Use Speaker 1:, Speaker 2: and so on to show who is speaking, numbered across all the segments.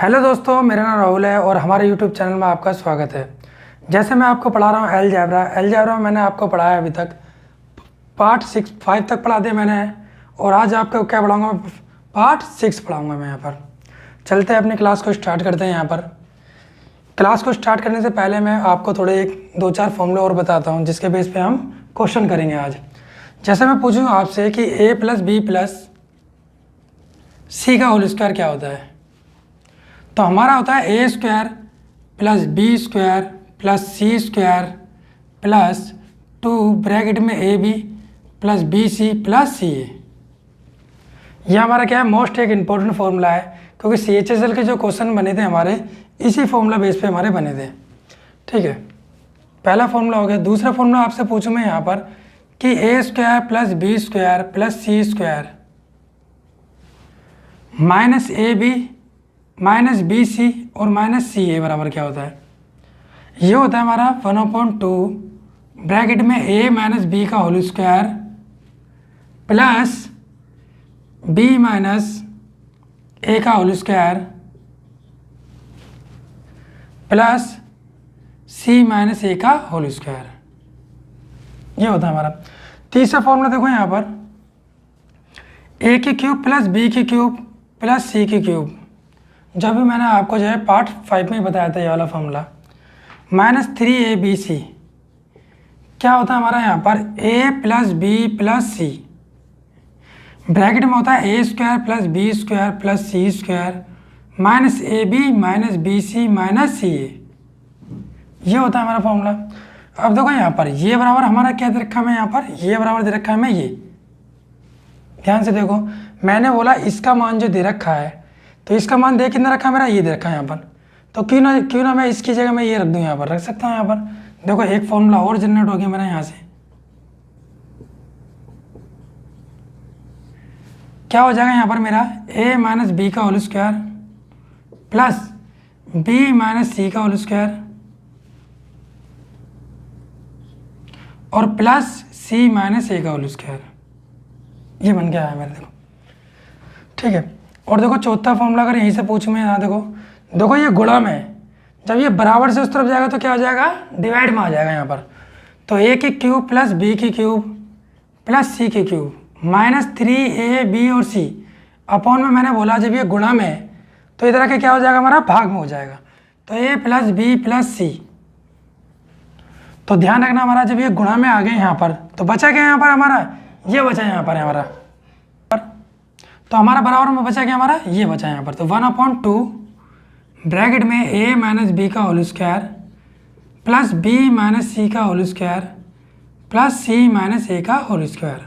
Speaker 1: Hello दोस्तों, मेरा नाम राहुल है और हमारे यूट्यूब चैनल में आपका स्वागत है। जैसे मैं आपको पढ़ा रहा हूँ अलजेब्रा में मैंने आपको पढ़ाया अभी तक पार्ट 5 तक पढ़ा दिया मैंने, और आज आपको क्या पढ़ाऊँगा, पार्ट 6 पढ़ाऊँगा मैं यहाँ पर। चलते हैं अपनी क्लास को स्टार्ट करते हैं। यहाँ पर क्लास को स्टार्ट करने से पहले मैं आपको थोड़े 2-4 फॉर्मूले और बताता हूँ जिसके बेस पे हम क्वेश्चन करेंगे आज। जैसे मैं पूछूँ आपसे कि a + b + c का होल स्क्वायर क्या होता है, तो हमारा होता है a² + b² + c² + 2 ब्रैकेट में ab + bc + ca। यह हमारा क्या है, मोस्ट एक इम्पॉर्टेंट फार्मूला है, क्योंकि CHSL के जो क्वेश्चन बने थे हमारे इसी फार्मूला बेस पे हमारे बने थे। ठीक है, पहला फार्मूला हो गया। दूसरा फार्मूला आपसे पूछूँ मैं यहाँ पर कि a² + b² + c² -ab - bc और -ca बराबर क्या होता है। ये होता है हमारा 1/2 ब्रैकेट में a - b का whole square plus b - a का whole square plus c - a का होल स्क्वायर। ये होता है हमारा। तीसरा फॉर्मूला देखो यहाँ पर a³ + b³ + c³। जब भी मैंने आपको जो है पार्ट 5 में ही बताया था ये वाला फॉर्मूला। -3abc क्या होता है हमारा यहाँ पर a + b + c ब्रैकेट में होता है a² + b² + c² -ab - bc - ca। ये होता है हमारा फॉर्मूला। अब देखो यहाँ पर ये बराबर हमारा क्या दे रखा है, मैं यहाँ पर ये बराबर दे रखा है मैं ये। ध्यान से देखो, मैंने बोला इसका मान जो दे रखा है, तो इसका मान दे कितना रखा है मेरा, ये दे रखा है यहाँ पर। तो क्यों ना मैं इसकी जगह मैं ये रख दूँ, यहाँ पर रख सकता हूँ। यहाँ पर देखो एक फॉर्मूला और जनरेट हो गया मेरा यहाँ से। क्या हो जाएगा यहाँ पर मेरा a - b का whole square plus b - c का होल स्क्वायर और प्लस c - a का होल स्क्वायर। ये बन गया है मेरे, देखो। ठीक है, और देखो चौथा फॉर्मूला अगर यहीं से पूछूँ मैं, यहाँ देखो ये गुणा में जब ये बराबर से उस तरफ जाएगा तो क्या हो जाएगा, डिवाइड में आ जाएगा यहाँ पर। तो a³ + b³ + c³ -3ab और c अपॉन में मैंने बोला जब ये गुणा में है तो इधर आके क्या हो जाएगा, हमारा भाग में हो जाएगा। तो a + b + c। तो ध्यान रखना हमारा जब ये गुणा में आ गए यहाँ पर तो बचा क्या यहाँ पर हमारा, ये बचा यहाँ पर हमारा। तो हमारा बराबर में बचा क्या हमारा, ये बचा यहाँ पर। तो 1/2 ब्रैकेट में a - b का whole square plus b - c का whole square plus c - a का होल स्क्वायर।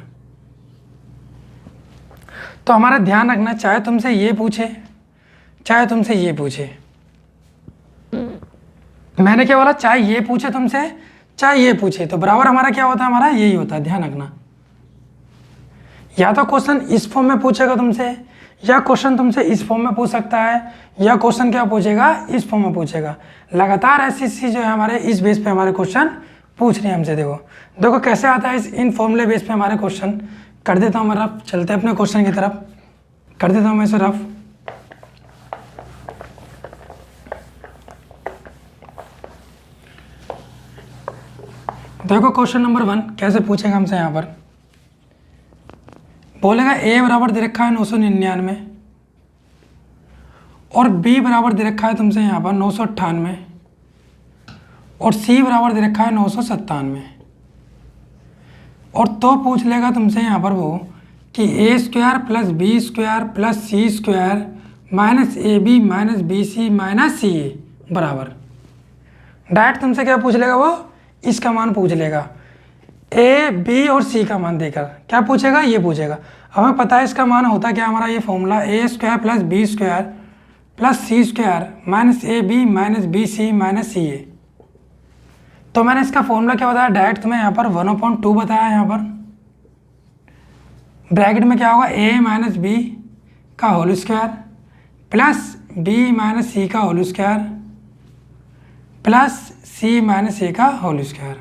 Speaker 1: तो हमारा ध्यान रखना, चाहे तुमसे ये पूछे चाहे तुमसे ये पूछे, मैंने क्या बोला, चाहे ये पूछे तुमसे चाहे ये पूछे, तो बराबर हमारा क्या होता है, हमारा यही होता है। ध्यान रखना, या तो क्वेश्चन इस फॉर्म में पूछेगा तुमसे, या क्वेश्चन तुमसे इस फॉर्म में पूछ सकता है, या क्वेश्चन क्या पूछेगा, इस फॉर्म में पूछेगा। लगातार ऐसी जो है हमारे इस बेस पे हमारे क्वेश्चन पूछ रहे हैं हमसे। देखो कैसे आता है इन फॉर्मूले बेस पे हमारे क्वेश्चन। कर देता हूँ मैं रफ, चलते हैं अपने क्वेश्चन की तरफ, कर देता हूँ मैं इसे रफ। देखो क्वेश्चन नंबर 1 कैसे पूछेगा हमसे। यहाँ पर बोलेगा a बराबर दे रखा है 999 और b बराबर दे रखा है तुमसे यहाँ पर 998 और c बराबर दे रखा है 997। और तो पूछ लेगा तुमसे यहाँ पर वो कि a² + b² + c² -ab - bc - ca बराबर। डायरेक्ट तुमसे क्या पूछ लेगा वो, इसका मान पूछ लेगा। a, b और c का मान देकर क्या पूछेगा, ये पूछेगा। हमें पता है इसका मान होता क्या हमारा, ये formula a² + b² + c² -ab - bc - ca। तो मैंने इसका फॉर्मूला क्या बताया, डायरेक्ट तुम्हें यहाँ पर 1/2 बताया। यहाँ पर ब्रैकेट में क्या होगा, a - b का whole square plus b - c का whole square plus c - a का होल स्क्वायर।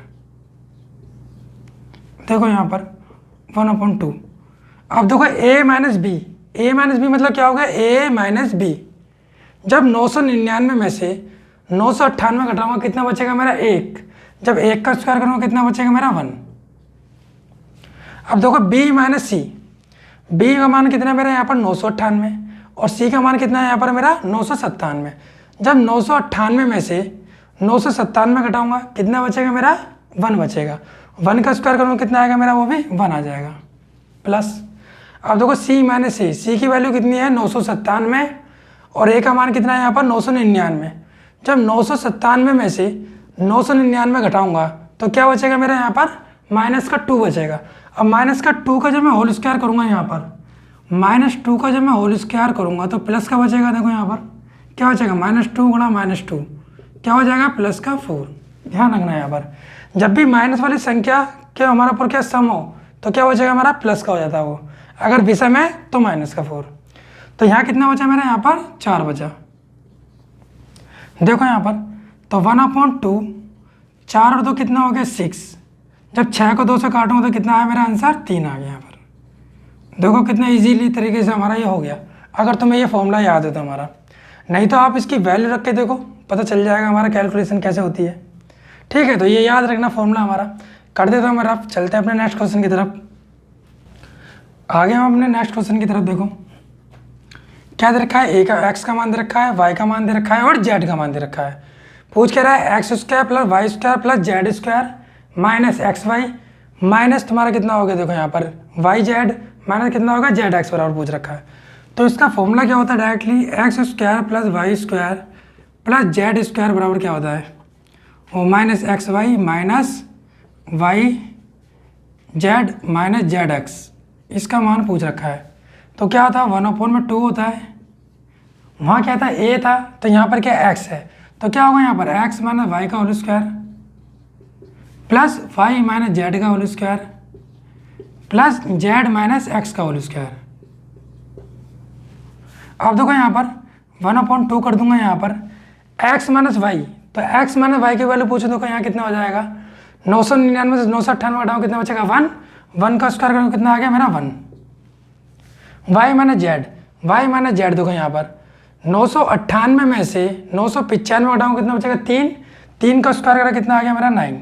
Speaker 1: देखो यहाँ पर 1/2। अब देखो a - b मतलब क्या होगा, a - b जब 999 में से 998 घटाऊंगा कितना बचेगा मेरा 1। जब 1 का स्क्वायर करूँगा कितना बचेगा मेरा 1। अब देखो b माइनस सी, b का मान कितना है मेरा यहाँ पर 998 और c का मान कितना है यहाँ पर मेरा 997। जब 998 में से 997 घटाऊंगा कितना बचेगा मेरा 1 बचेगा। 1 का स्क्वायर करूँगा कितना आएगा मेरा, वो भी 1 आ जाएगा प्लस। अब देखो c माइनस सी, सी की वैल्यू कितनी है 997 और a का मान कितना है यहाँ पर 999। जब 997 में से 999 घटाऊंगा तो क्या बचेगा मेरा यहाँ पर माइनस का 2 बचेगा। अब माइनस का 2 का जब मैं होल स्क्वायर करूँगा यहाँ पर, -2 का जब मैं होल स्क्वायर करूँगा तो प्लस का बचेगा। देखो यहाँ पर क्या बचेगा, -2 गुणा -2 क्या हो जाएगा प्लस का 4। ध्यान रखना है यहाँ पर जब भी माइनस वाली संख्या के हमारा पर क्या सम हो तो क्या बचेगा हमारा प्लस का हो जाता है वो, अगर विषम है तो -4। तो यहाँ कितना बचा मेरा यहाँ पर 4 बचा। देखो यहाँ पर तो 1/2, 4 और 2 कितना हो गया 6। जब 6 को 2 से काटूंगा तो कितना आया मेरा आंसर 3 आ गया यहाँ पर। देखो कितने इजीली तरीके से हमारा ये हो गया, अगर तुम्हें ये फॉर्मूला याद है तो हमारा। नहीं तो आप इसकी वैल्यू रख के देखो, पता चल जाएगा हमारा कैलकुलेशन कैसे होती है। ठीक है, तो ये याद रखना फॉर्मूला हमारा। कर देता हूँ मैं रफ, चलते हैं अपने नेक्स्ट क्वेश्चन की तरफ। आगे हम अपने नेक्स्ट क्वेश्चन की तरफ। देखो क्या दे रखा है, ए का एक्स का मान दे रखा है, वाई का मान दे रखा है और जेड का मान दे रखा है। पूछ कह रहा है x square plus y square plus z square minus x y minus तुम्हारा कितना हो गया। देखो यहाँ पर वाई जेड माइनस कितना होगा जेड एक्स बराबर पूछ रखा है। तो इसका फॉर्मूला क्या होता है directly, x square plus y square plus z square बराबर क्या होता है, वो minus x y minus y z minus z x. इसका मान पूछ रखा है। तो क्या होता है 1/2 होता है, वहाँ क्या था a था, तो यहाँ पर क्या x है, तो क्या होगा यहाँ पर x माइनस वाई का whole square plus Y minus Z का whole square plus Z minus x का होल स्क्वायर। अब देखो यहाँ पर 1/2 कर दूंगा यहाँ पर x माइनस वाई, तो x माइनस वाई की वैल्यू पूछो। देखो यहाँ कितना हो जाएगा 999 से 998 घटाओ कितना बचेगा 1। 1 का स्क्वायर करो कितना आ गया मेरा 1। Y minus z, y minus z देखो यहाँ पर 998 में से 995 घटाऊँ कितना बचेगा 3। 3 का स्क्वायर करा कितना आ गया मेरा 9।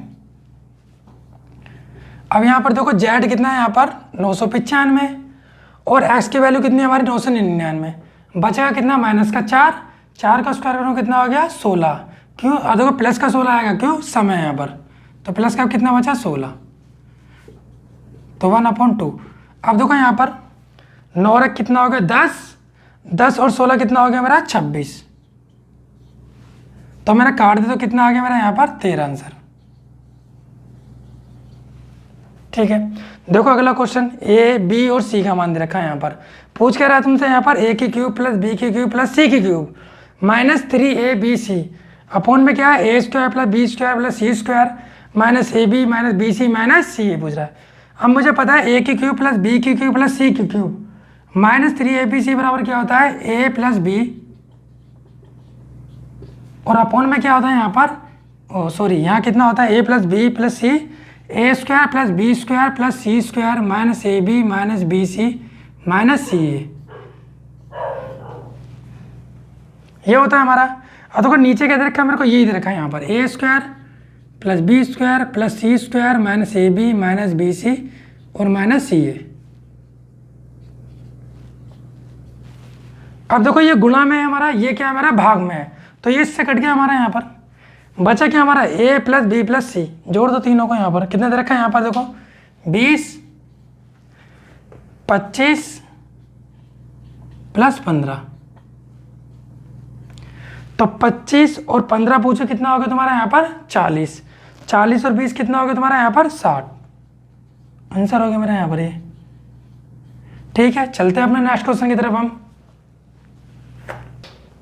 Speaker 1: अब यहाँ पर देखो जेड कितना है यहाँ पर 995 और एक्स की वैल्यू कितनी है हमारी 999। बचेगा कितना माइनस का 4। 4 का स्क्वायर करो कितना हो गया 16। क्यों, अब देखो प्लस का 16 आएगा, क्यों समय है यहाँ पर, तो प्लस का कितना बचा 16। तो 1/2। अब देखो यहाँ पर 9 और 1 कितना हो गया 10, 10 और 16 कितना हो गया मेरा 26। तो मैंने काट दिया तो कितना आ गया मेरा यहाँ पर 13 आंसर। ठीक है, देखो अगला क्वेश्चन ए बी और सी का मान दे रखा है। यहाँ पर पूछ के रहा है तुमसे यहाँ पर a की क्यूब प्लस बी की क्यूब प्लस सी की क्यूब माइनस 3ab अपॉन में क्या है a square plus B square plus C square minus ab minus B C minus C पूछ रहा है। अब मुझे पता है a की क्यूब प्लस बी की क्यूब प्लस सी की क्यूब माइनस 3abc बराबर क्या होता है a प्लस बी और अपॉन में क्या होता है यहाँ पर, ओ सॉरी यहाँ कितना होता है a plus B plus C, A square plus B square plus C square minus A B minus B C minus C A. ये होता है हमारा। अब देखो नीचे क्या दे रखा है मेरे को, यही दे रखा है यहाँ पर a square plus B square plus C square minus A B minus B c और माइनस सी ए। अब देखो ये गुणा में है हमारा, ये क्या है हमारा भाग में है, तो ये इससे कट गया हमारा। यहाँ पर बचा क्या हमारा a प्लस बी प्लस सी, जोड़ दो तीनों को। यहाँ पर कितने दे रखा है यहाँ पर देखो 20, 25 प्लस 15। तो 25 और 15 पूछो कितना हो गया तुम्हारा यहाँ पर 40। 40 और 20 कितना हो गया तुम्हारा यहाँ पर 60। आंसर हो गया मेरा यहाँ पर ये। ठीक है, चलते हैं अपने नेक्स्ट क्वेश्चन की तरफ हम।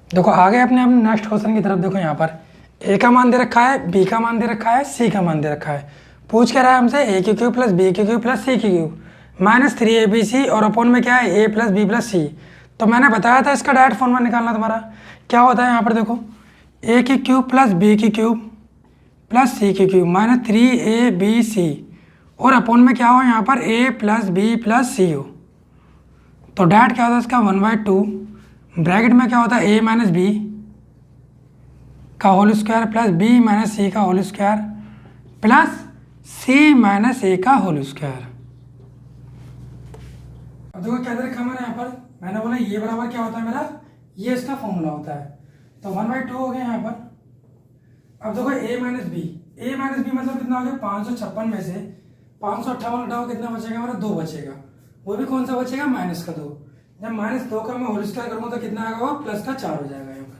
Speaker 1: देखो आगे अपने नेक्स्ट क्वेश्चन की तरफ। देखो यहाँ पर ए का मान दे रखा है, बी का मान दे रखा है, सी का मान दे रखा है। पूछ क्या रहा है हमसे ए की क्यूब प्लस बी की क्यूब प्लस सी की क्यूब माइनस 3abc और अपॉन में क्या है ए प्लस बी प्लस सी। तो मैंने बताया था इसका डायरेक्ट फॉर्मूला निकालना तुम्हारा। क्या होता है यहाँ पर देखो ए की क्यूब प्लस बी की क्यूब प्लस सी की क्यूब माइनस 3abc और अपॉन में क्या हो यहाँ पर ए प्लस बी प्लस सी हो। तो डायरेक्ट क्या होता है इसका 1/2 ब्रैकेट में क्या होता है, a माइनस बी का whole square plus b minus c का whole square plus c minus a का होल स्क्वायर। अब देखो क्या रखा मैंने यहाँ पर, मैंने बोला ये बराबर क्या होता है मेरा, ये इसका फॉर्मूला होता है, तो 1/2 हो गया यहाँ पर। अब देखो a माइनस बी मतलब कितना हो गया, 556 में से 558 हटाओ कितना बचेगा मेरा, 2 बचेगा, वो भी कौन सा बचेगा, -2। जब -2 का मैं होल स्क्वायर करूंगा तो कितना आएगा, वो +4 हो जाएगा यहाँ पर।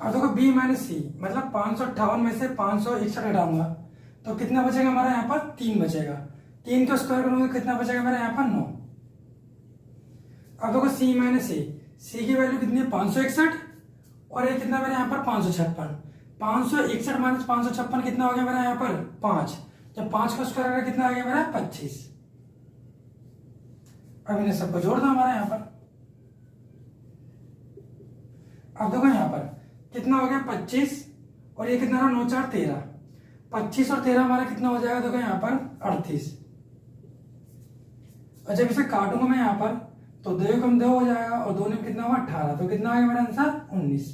Speaker 1: अब देखो b माइनस सी मतलब 558 में से 561 हटाऊंगा तो कितना बचेगा हमारा यहाँ पर, 3 बचेगा। 3 का स्क्वायर करूंगा तो कितना बचेगा मेरा यहाँ पर, 9। अब देखो c माइनस सी की वैल्यू कितनी है, 561, और ये कितना मेरे यहाँ पर 556। 561 माइनस 556 कितना हो गया मेरा यहाँ पर, 5। जब 5 का स्क्वायर करेगा कितना आ गया मेरा, 25। अब इन्हें सबको जोड़ दो हमारा यहाँ पर। अब देखो यहाँ पर कितना हो गया, 25 और ये कितना रहा, 9 4 13। 25 और 13 हमारा कितना हो जाएगा, देखो यहाँ पर 38। और जब इसे काटूंगा मैं यहाँ पर तो 2 कम 2 हो जाएगा और 2 में कितना हुआ, 18। तो कितना आ गया मेरा आंसर, 19।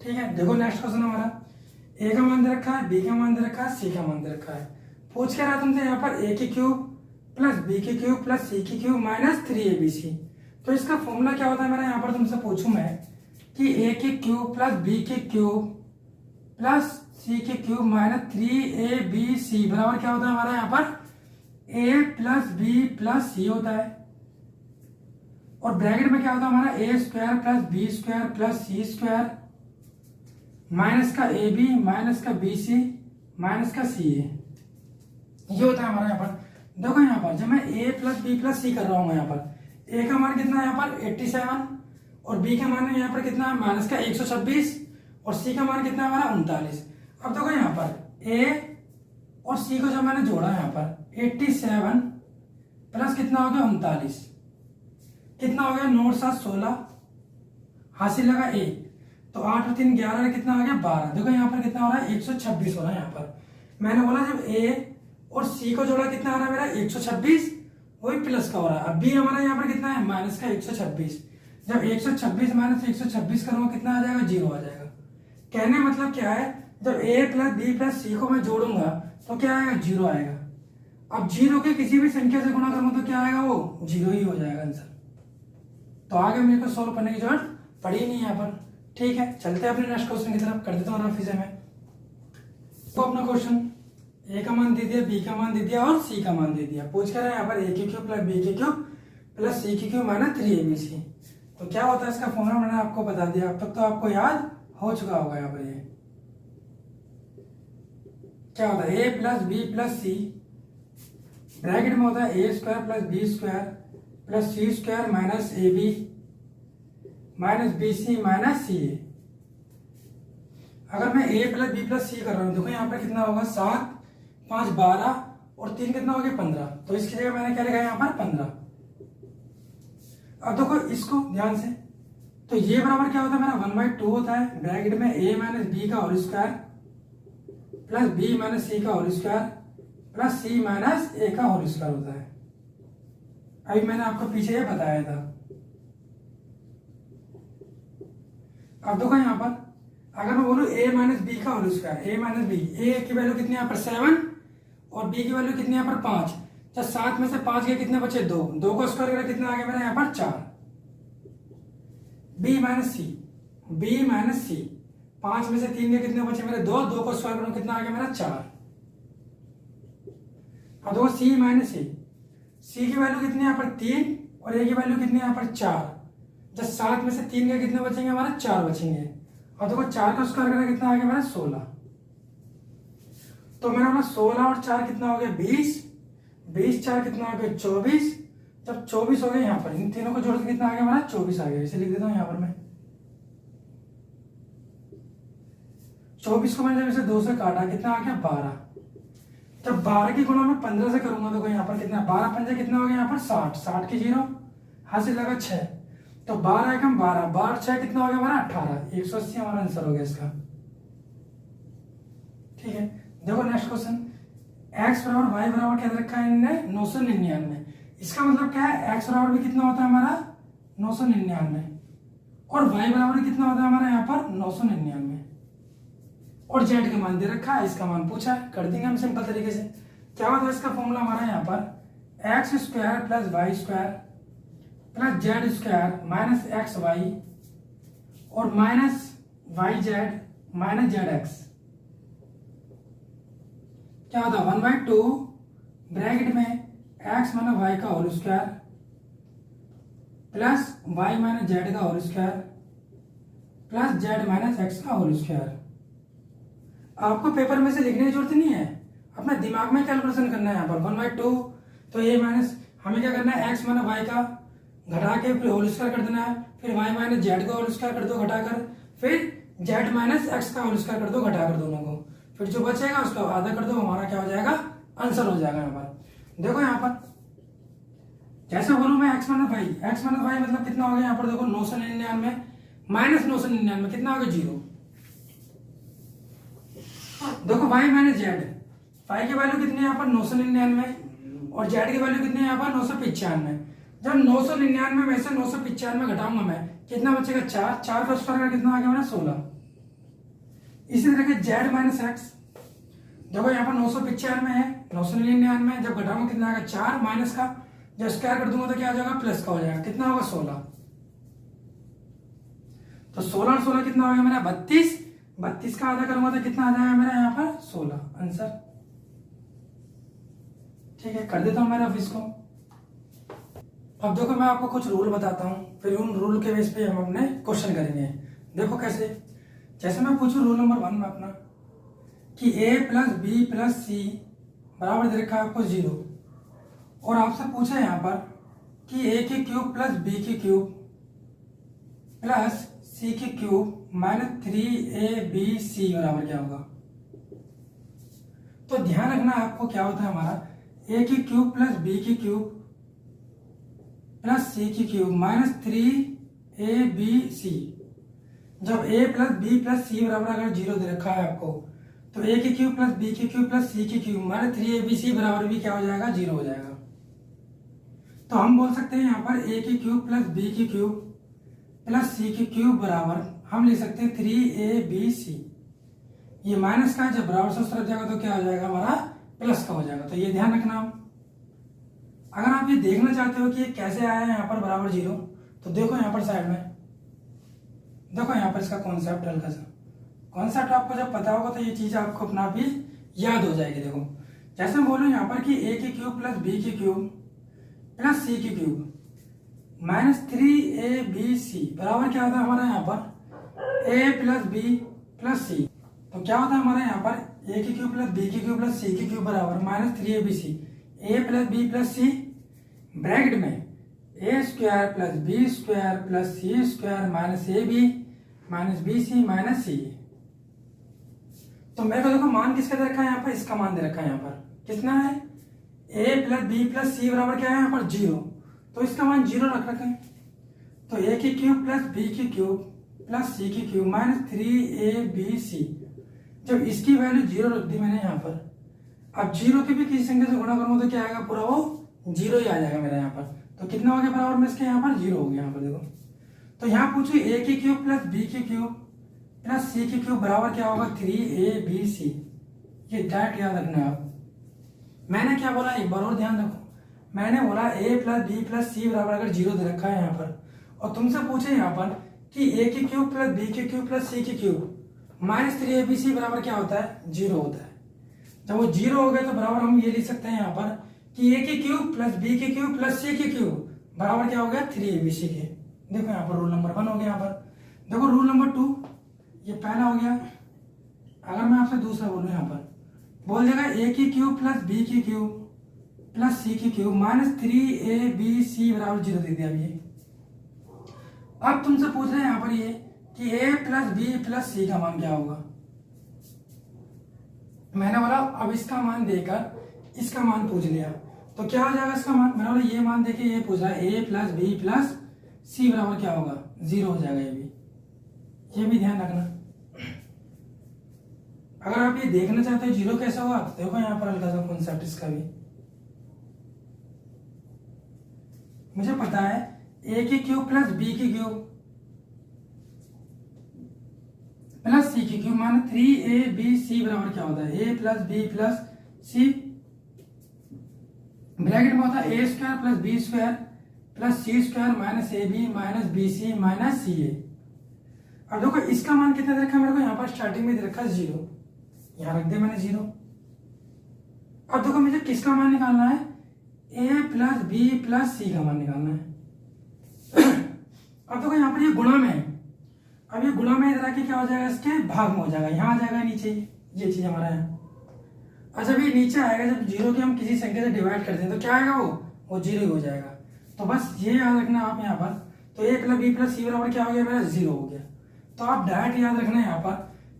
Speaker 1: ठीक है, देखो नेक्स्ट क्वेश्चन हमारा, ए का मान दे रखा है, बी का मान दे रखा है, सी का मान दे रखा है। पूछ क्या रहा है तुमसे यहाँ पर, ए की क्यूब प्लस बी की क्यूब प्लस सी की क्यूब माइनस 3abc। तो इसका फॉर्मूला क्या होता है मेरा, यहाँ पर तुमसे पूछूं मैं कि ए की क्यूब प्लस बी की क्यूब प्लस सी की क्यूब माइनस 3abc बराबर क्या होता है हमारा यहाँ पर, a plus B plus c होता है। और ब्रैकेट में क्या होता है हमारा, a square plus B square plus C square minus का ए बी माइनस का बी सी माइनस का सी ए, ये होता है हमारा यहाँ पर। देखो यहाँ पर जब मैं a plus B plus c कर रहा हूँ, यहाँ पर a का मान कितना है यहाँ पर 87 और b का मान यहाँ पर कितना है माइनस का 126 और c का मान कितना है हमारा 39। अब देखो यहाँ पर a और c को जब मैंने जोड़ा यहाँ पर 87 प्लस कितना हो गया 39, कितना हो गया 9 7 16, हासिल लगा 1, तो 8 और 3 11, कितना आ गया 12। देखो यहाँ पर कितना हो रहा है 126 हो रहा है यहाँ पर। मैंने बोला जब a और c को जोड़ा कितना आ रहा है मेरा 126, वही प्लस का हो रहा है। अब b हमारा यहाँ पर कितना है माइनस का 126, जब 126 माइनस 126 करूंगा कितना आ जाएगा 0 आ जाएगा। कहने मतलब क्या है, जब a प्लस बी प्लस सी को मैं जोड़ूंगा तो क्या आएगा 0 आएगा। अब 0 के किसी भी संख्या से गुणा करूंगा तो क्या आएगा, वो 0 ही हो जाएगा आंसर। तो आगे मेरे को सोल्व करने की जरूरत पड़ी नहीं यहाँ पर। ठीक है, चलते हैं अपने नेक्स्ट क्वेश्चन की तरफ, कर देता हूँ रफ से मैं। तो अपना क्वेश्चन ए का मान दे दिया, बी का मान दे दिया और सी का मान दे दिया। पूछ कर रहे हैं यहाँ पर ए की क्यूब प्लस बी की क्यूब प्लस सी की क्यूब माइनस 3abc। तो क्या होता है इसका फॉर्मूला, मैंने आपको बता दिया, अब तक तो आपको याद हो चुका होगा। यहाँ पर ये क्या होता है, a plus B plus c bracket में होता है a square plus B square plus C square minus A B minus B C minus C a. अगर मैं a plus B plus c कर रहा हूँ, देखो यहाँ पर कितना होगा 7 5 12 और 3 कितना हो गया 15, तो इसकी जगह मैंने क्या लिखा है यहाँ पर 15। अब देखो इसको ध्यान से, तो ये बराबर क्या होता है मेरा 1/2 होता है, ब्रैकेट में a माइनस बी का whole square plus b minus c का whole square plus c minus a का होल स्क्वायर होता है। अभी मैंने आपको पीछे ये बताया था। अब देखो यहाँ पर अगर मैं बोलूँ a माइनस बी का whole square, a minus b, a की वैल्यू कितनी यहाँ पर 7 और b की वैल्यू कितनी यहाँ पर 5, जब 7 में से 5 के कितने बचे 2, 2 को स्क्वायर करें कितना आ गया मेरा यहाँ पर 4। b माइनस सी 5 में से 3 के कितने बचे मेरे 2, 2 को स्क्वायर करूँ कितना आ गया मेरा 4। अब देखो c माइनस सी की वैल्यू कितनी यहाँ पर 3 और a की वैल्यू कितनी यहाँ पर 4, जब 7 में से 3 के कितने बचेंगे हमारा 4 बचेंगे। और देखो 4 का स्क्वायर करें कितना आ गया मेरा 16, तो मेरा अपना 16 और 4 कितना हो गया 20, 20 4 कितना हो गया 24, जब 24 हो गया यहाँ पर इन तीनों को जोड़ के कितना आ गया हमारा 24 आ गया। इसे लिख देता हूँ यहाँ पर मैं 24 को मैंने जब इसे 2 से काटा कितना आ गया 12, जब 12 की गुणा मैं 15 से करूंगा देखो यहाँ पर कितना 12 पंजे कितना हो गया यहाँ पर 60, 60 की 0 हासिल लगा 6, तो 12 एकम 12, 12 6 कितना हो गया हमारा 18, 180 हमारा आंसर हो गया इसका। ठीक है, देखो नेक्स्ट क्वेश्चन, x बराबर y बराबर क्या रखा है इनने 999। इसका मतलब क्या है, x बराबर भी कितना होता है हमारा 999 और y बराबर कितना होता है हमारा यहाँ पर 999 और z का मान दे रखा है, इसका मान पूछा है, कर देंगे हम सिंपल तरीके से। क्या होता है इसका फॉर्मूला हमारा यहाँ पर x square plus y square plus z square minus x y और minus y z minus z x. क्या होता है 1/2 ब्रैकेट में एक्स माइनस वाई का whole square plus Y minus Z का whole square plus Z minus x का whole square. आपको paper में से लिखने की जरूरत नहीं है, अपने दिमाग में कैलकुलेशन करना है। यहाँ पर 1/2 तो ये माइनस हमें क्या करना है एक्स माइनस वाई का घटा के फिर होल स्क्वायर कर देना है, फिर वाई माइनस जेड का होल स्क्वायर कर दो घटाकर, फिर जेड माइनस एक्स का होल स्क्वायर कर दो घटाकर दोनों को, फिर जो बचेगा उसका आधा कर दो, हमारा क्या हो जाएगा आंसर हो जाएगा। यहाँ पर देखो यहाँ पर जैसे बोलूं मैं एक्स माइनस वाई मतलब कितना हो गया यहाँ पर देखो 999 माइनस 999 कितना हो गया 0। देखो वाई माइनस जेड, वाई की वैल्यू कितनी है यहाँ पर 999 और जेड की वैल्यू कितनी है यहाँ पर 995। जब 999 में से 995 घटाऊंगा मैं कितना बचेगा 4 का स्क्वायर कितना आ गया मेरा 16। इसी तरह के जेड माइनस एक्स देखो यहाँ पर 995 है, 999 जब घटाऊंगा कितना आएगा 4 माइनस का जब स्क्वायर कर दूंगा तो क्या आ जाएगा प्लस का हो जाएगा, कितना होगा 16। तो 16 और 16 कितना हो गया मेरा 32 का आधा करूंगा तो कितना आ जाएगा मेरा यहाँ पर 16 आंसर। ठीक है, कर देता हूं मेरा ऑफिस को। अब देखो मैं आपको कुछ रूल बताता हूँ, फिर उन रूल के बेस पे हम अपने क्वेश्चन करेंगे। देखो कैसे, जैसे मैं पूछूं रूल नंबर 1 में अपना कि a प्लस बी प्लस सी बराबर दे रखा है आपको 0 और आपसे पूछा है यहाँ पर कि a की क्यूब प्लस b की क्यूब प्लस c की क्यूब माइनस 3abc बराबर क्या होगा। तो ध्यान रखना आपको क्या होता है हमारा a की क्यूब प्लस b की क्यूब प्लस c की क्यूब माइनस 3abc। जब a plus b plus c बराबर अगर 0 दे रखा है आपको तो a की क्यूब प्लस b की क्यूब प्लस c की क्यूब माइनस 3abc बराबर भी क्या हो जाएगा 0 हो जाएगा। तो हम बोल सकते हैं यहाँ पर a की क्यूब प्लस b की क्यूब प्लस c की क्यूब बराबर हम लिख सकते हैं 3abc। ये माइनस का जब बराबर से उस तरफ जाएगा तो क्या हो जाएगा हमारा प्लस का हो जाएगा। तो ये ध्यान रखना। अगर आप ये देखना चाहते हो कि ये कैसे आया है यहाँ पर बराबर 0 तो देखो यहाँ पर साइड में, देखो यहाँ पर इसका कॉन्सेप्ट हल्का सा कॉन्सेप्ट आपको जब पता होगा तो ये चीज आपको अपना भी याद हो जाएगी। देखो जैसे मैं बोलूँ यहाँ पर कि a की क्यूब प्लस b की क्यूब प्लस c की क्यूब माइनस 3abc बराबर क्या होता है हमारा यहाँ पर a plus b plus c। तो क्या होता है हमारा यहाँ पर a की क्यूब प्लस b की क्यूब प्लस c की क्यूब बराबर minus 3abc a plus b plus c bracket में a square plus b square plus c square minus ab minus bc minus c। तो मेरे को देखो मान किसका दे रखा है यहाँ पर, इसका मान दे रखा है यहाँ पर कितना है a plus b plus c बराबर क्या है यहाँ पर 0, तो इसका मान 0 रख रखे हैं। तो a की क्यूब प्लस b की क्यूब प्लस c की क्यूब माइनस 3abc जब इसकी वैल्यू 0 रख दी मैंने यहाँ पर, अब 0 की भी किसी संख्या से गुणा करूंगा तो क्या आएगा पूरा वो 0 ही आ जाएगा मेरा यहाँ पर। तो कितना हो गया बराबर में इसके यहाँ पर 0 हो गया यहाँ पर देखो। तो यहाँ पूछो a की क्यूब प्लस b की क्यूब प्लस c की क्यूब बराबर क्या होगा 3abc। ये डायरेक्ट याद रखना है आप। मैंने क्या बोला एक बार और ध्यान रखो, मैंने बोला a plus b plus c बराबर अगर 0 दे रखा है यहाँ पर और तुमसे पूछे यहाँ पर कि a की क्यूब प्लस b की क्यूब प्लस c की क्यूब माइनस 3abc बराबर क्या होता है 0 होता है। जब वो 0 हो गया तो बराबर हम ये लिख सकते हैं यहाँ पर कि a की क्यूब प्लस b की क्यूब प्लस c की क्यूब बराबर क्या हो गया 3abc के। देखो यहाँ पर रूल नंबर 1 हो गया। यहाँ पर देखो रूल नंबर 2 ये पहला हो गया। अगर मैं आपसे दूसरा बोलूँ यहाँ पर बोल देगा a की क्यूब प्लस b की क्यूब प्लस c की क्यूब माइनस 3abc बराबर 0 दे दिया। अभी अब तुमसे पूछ रहे हैं यहाँ पर ये कि a plus b plus c का मान क्या होगा। मैंने बोला अब इसका मान देकर इसका मान पूछ लिया तो क्या हो जाएगा इसका मान। मैंने बोला ये मान देके ये पूछ रहा है a plus b plus c बराबर क्या होगा 0 हो जाएगा। ये भी ध्यान रखना। अगर आप ये देखना चाहते हो 0 कैसे होगा तो देखो यहाँ पर हल्का सा कॉन्सेप्ट इसका भी। मुझे पता है ए की क्यूब प्लस बी की क्यूब प्लस सी की क्यूब माने 3ab बराबर क्या होता है, a plus B plus c, bracket में होता है a square plus B square plus C square minus A B minus B C minus C a. अब देखो इसका मान कितना दे रखा है मेरे को, यहाँ पर स्टार्टिंग में दे रखा है 0, यहाँ रख दिया मैंने 0। अब देखो मुझे किसका मान निकालना है, a प्लस बी प्लस सी का मान निकालना है। अब देखो यहाँ पर ये गुणा में है, अब ये गुणा में इधर आके क्या हो जाएगा, इसके भाग में हो जाएगा, यहाँ आ जाएगा नीचे, ये चीज हमारा है। अच्छा अभी नीचे आएगा, जब 0 के हम किसी संख्या से डिवाइड करते हैं तो क्या आएगा, वो 0 ही हो जाएगा। तो बस ये याद रखना आप यहाँ पर, तो a प्लस बी प्लस सी बराबर क्या हो गया मेरा, 0 हो गया। तो आप डायरेक्ट याद रखना है यहाँ पर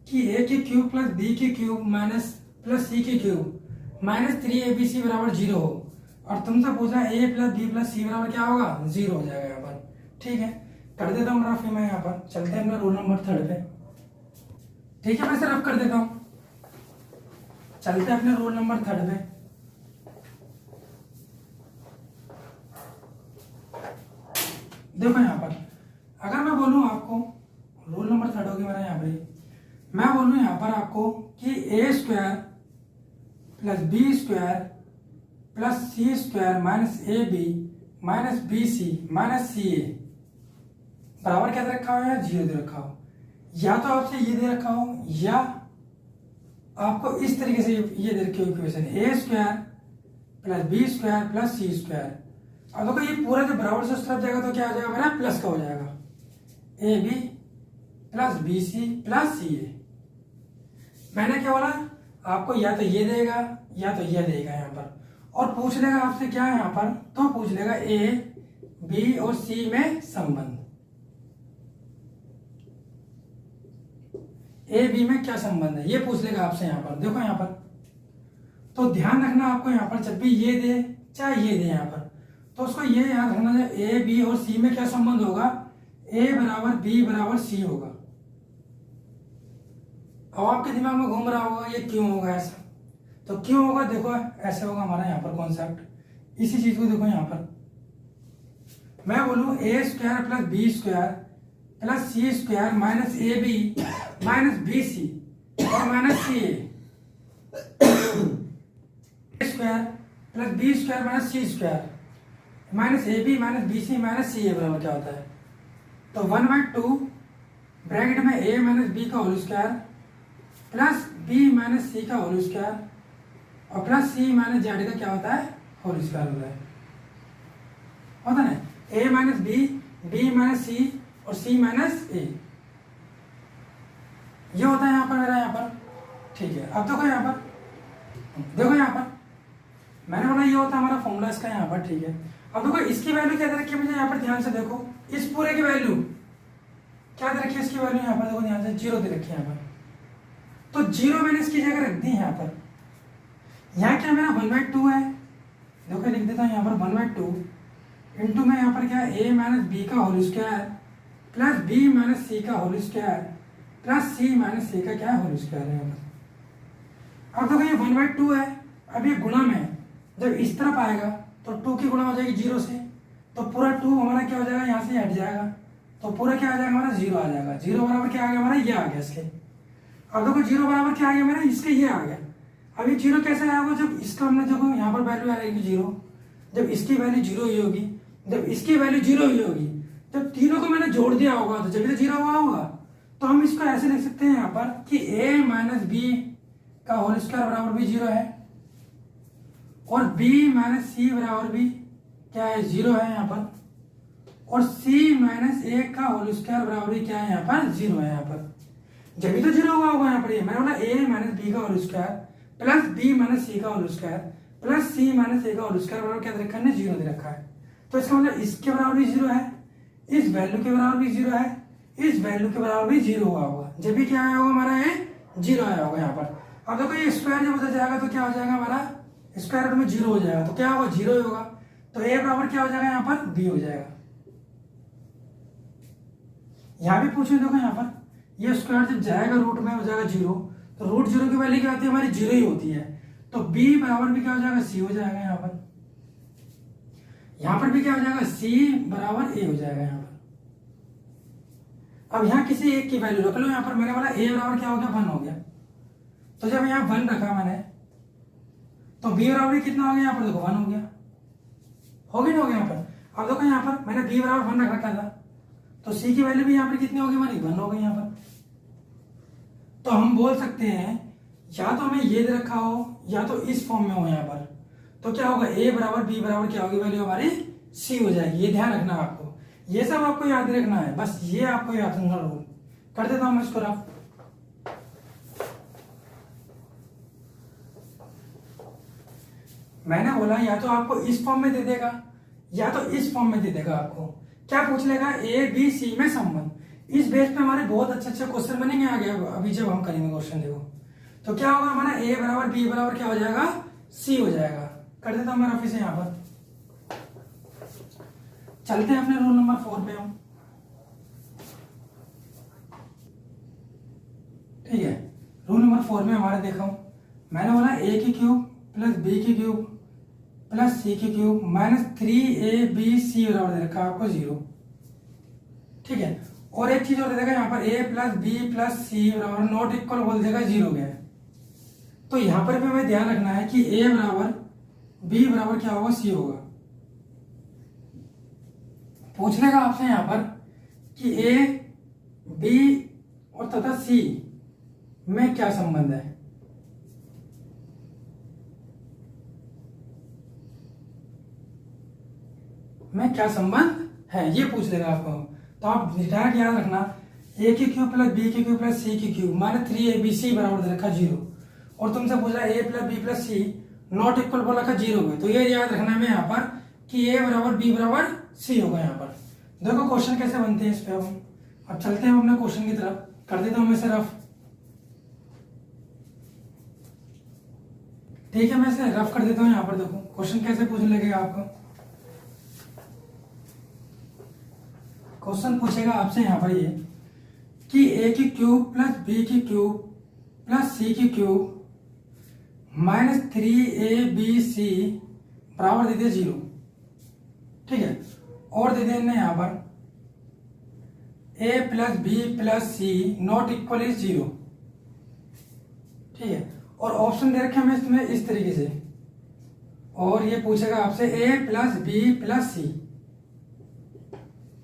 Speaker 1: कि a की क्यूब प्लस b की क्यूब माइनस प्लस सी की क्यूब माइनस 3abc बराबर 0 हो, और तुमसे पूछा a प्लस बी प्लस सी बराबर क्या होगा, 0 हो जाएगा यहाँ पर। ठीक है, कर देता हूँ रफ मैं यहाँ पर, चलते हैं अपना रोल नंबर 3 पे। ठीक है, मैं इसे रफ कर देता हूँ, चलते हैं अपने रोल नंबर 3 पे। देखो यहाँ पर अगर मैं बोलूँ आपको, रोल नंबर 3 होगी मेरा यहाँ पे, मैं बोलूँ यहाँ पर आपको कि a square plus B square plus C square minus A B minus B C minus C a बराबर क्या दे रखा हो, या 0 दे रखा हो, या तो आपसे ये दे रखा हो, या आपको इस तरीके से ये दे रखी हो equation, a square plus B square plus C square. अब देखो ये पूरा जो बराबर से उस तरफ जाएगा तो क्या आ जाएगा मेरा, प्लस का हो जाएगा, a b plus b c plus C a. मैंने क्या बोला आपको, या तो ये देगा या तो ये देगा यहाँ पर, और पूछ लेगा आपसे क्या है यहाँ पर, तो पूछ लेगा ए बी और सी में संबंध, ए बी में क्या संबंध है ये पूछ लेगा आपसे यहाँ पर। देखो यहाँ पर तो ध्यान रखना आपको, यहाँ पर जब भी ये दे चाहे ये दे यहाँ पर, तो उसको ये याद रखना है ए बी और सी में क्या संबंध होगा, ए बराबर बी बराबर सी होगा। अब आपके दिमाग में घूम रहा होगा ये क्यों होगा ऐसा, तो क्यों होगा, देखो ऐसे होगा हमारा यहाँ पर कॉन्सेप्ट। इसी चीज को देखो यहाँ पर, मैं बोलूँ a square plus B square plus C square minus A B minus B c और minus C A square plus B square minus c square minus A B minus B C minus C a बराबर क्या होता है, तो 1/2 bracket में a minus b का whole square plus b minus c का whole square और plus c minus Z का क्या होता है, होल स्क्वायर होता है ना, a minus b, b minus c और c माइनस ए, ये होता है यहाँ पर मेरा यहाँ पर। ठीक है, अब देखो यहाँ पर, देखो यहाँ पर मैंने बोला ये होता है हमारा फॉर्मूला इसका यहाँ पर। ठीक है, अब देखो इसकी वैल्यू क्या दे रखी है मुझे यहाँ पर, ध्यान से देखो, इस पूरे की वैल्यू क्या दे रखी है, इसकी वैल्यू यहाँ पर देखो ध्यान से, 0 दे रखी है यहाँ पर, तो 0 मैंने इसकी जगह रख दी यहाँ पर। यहाँ क्या मेरा 1/2 है, देखो लिख देता हूँ यहाँ पर 1/2 इंटू में यहाँ पर क्या है, a माइनस बी का whole square plus b minus c का whole square plus c minus c का क्या होल स्क्वायर है यहाँ पर। अब देखो ये 1/2 है, अब ये गुणा में है, जब इस तरफ आएगा तो 2 की गुणा हो जाएगी 0 से, तो पूरा 2 हमारा क्या हो जाएगा, यहाँ से हट जाएगा, तो पूरा क्या आ जाएगा हमारा, 0 आ जाएगा। 0 बराबर क्या आ गया हमारा, ये आ गया इसके। अब देखो 0 बराबर क्या आ गया मेरा, इसके ये आ गया। अब ये 0 कैसे आएगा, जब इसका हमने देखो यहाँ पर वैल्यू आएगी 0, जब इसकी वैल्यू 0 ही होगी, जब इसकी वैल्यू 0 ही होगी, जब तीनों को मैंने जोड़ दिया होगा तो जब ये 0 हुआ होगा, तो हम इसको ऐसे लिख सकते हैं यहाँ पर कि a माइनस बी का होल स्क्वायर बराबर भी 0 है और b माइनस सी बराबर भी क्या है, 0 है यहाँ पर, और c माइनस ए का होल स्क्वायर बराबर भी क्या है यहाँ पर, 0 है यहाँ पर। जब भी तो 0 हुआ होगा यहाँ पर, ये मैंने बोला a माइनस बी का whole square plus b minus c का whole square plus c minus a का होल स्क्वायर बराबर क्या दे रखा है, 0 दे रखा है। तो इसका मतलब इसके बराबर भी 0 है, इस वैल्यू के बराबर भी 0 है, इस वैल्यू के बराबर भी 0 हुआ होगा, जब भी क्या आया होगा हमारा, ये 0 आया होगा यहाँ पर। अब देखो ये स्क्वायर जब उधर जाएगा तो क्या हो जाएगा हमारा, स्क्वायर रूट में 0 हो जाएगा, तो क्या होगा, 0 ही होगा, तो a बराबर क्या हो जाएगा यहाँ पर, b हो जाएगा। यहाँ भी पूछो, देखो यहाँ पर ये स्क्वायर जब जाएगा रूट में हो जाएगा 0, तो रूट 0 की वैल्यू क्या होती है हमारी, 0 ही होती है, तो b बराबर भी क्या हो जाएगा, c हो जाएगा यहाँ पर। यहाँ पर भी क्या हो जाएगा, सी बराबर ए हो जाएगा यहाँ पर। अब यहाँ किसी एक की वैल्यू रख लो, यहाँ पर मैंने बोला ए बराबर क्या हो गया, 1 हो गया। तो जब यहाँ 1 रखा मैंने, तो बी बराबर कितना हो गया, यहाँ पर देखो 1 हो गया, हो गया ना, हो गया यहाँ पर। अब देखो यहाँ पर मैंने बी बराबर 1 रख रखा था, तो सी की वैल्यू भी यहाँ पर कितनी होगी, 1 हो गई यहाँ पर। तो हम बोल सकते हैं या तो हमें ये दे रखा हो या तो इस फॉर्म में हो यहाँ पर, तो क्या होगा, ए बराबर बी बराबर क्या होगी, वैल्यू हमारी सी हो जाएगी। ये ध्यान रखना आपको, ये सब आपको याद रखना है, बस ये आपको याद रखना रूल। कर देता हूं मैं इसको रफ। मैंने बोला या तो आपको इस फॉर्म में दे देगा या तो इस फॉर्म में दे देगा। आपको क्या पूछ लेगा, ए बी सी में संबंध। इस बेस पे हमारे बहुत अच्छे अच्छे क्वेश्चन बनेंगे आगे, अभी जब हम करेंगे क्वेश्चन। देखो तो क्या होगा, हमारा ए बराबर बी बराबर क्या हो जाएगा, सी हो जाएगा। कर देता हूं मैं रफ इसे यहाँ पर। चलते हैं अपने रूल नंबर 4 पे हम, ठीक है। रूल नंबर 4 में हमारे देखो, मैंने बोला ए की क्यूब प्लस बी की क्यूब प्लस सी की क्यूब माइनस 3ab बराबर दे रखा आपको 0, ठीक है। और एक चीज और दे देगा यहाँ पर, a प्लस बी प्लस सी बराबर नॉट इक्वल बोल देगा 0 गया। तो यहाँ पर भी हमें ध्यान रखना है कि a बराबर b बराबर क्या होगा, c होगा। पूछ लेगा आपसे यहाँ पर कि a b और तथा c में क्या संबंध है। में क्या संबंध है ये पूछ लेगा आपको। तो आप डायरेक्ट याद रखना, a की क्यूब प्लस बी की क्यूब प्लस सी की क्यूब माइनस 3abc बराबर दे रखा 0, और तुमसे पूछ रहा है a plus B plus c not equal बोल रखा 0 है। तो ये याद रखना है यहाँ पर कि a बराबर b बराबर c होगा यहाँ पर। देखो क्वेश्चन कैसे बनते हैं इस पे हम। अब चलते हैं अपने क्वेश्चन की तरफ, कर देता हूं मैं रफ, ठीक है। मैं इसे रफ कर देता हूँ यहाँ पर। देखो क्वेश्चन कैसे पूछने लगेगा आपको। क्वेश्चन पूछेगा आपसे यहाँ पर ये कि a की क्यूब प्लस बी की क्यूब प्लस सी की क्यूब माइनस 3abc बराबर दे दिया 0, ठीक है। और दे देना यहाँ पर a plus B plus c not equal is 0, ठीक है। और ऑप्शन दे रखे हमें इसमें इस तरीके से, और ये पूछेगा आपसे a प्लस बी प्लस सी।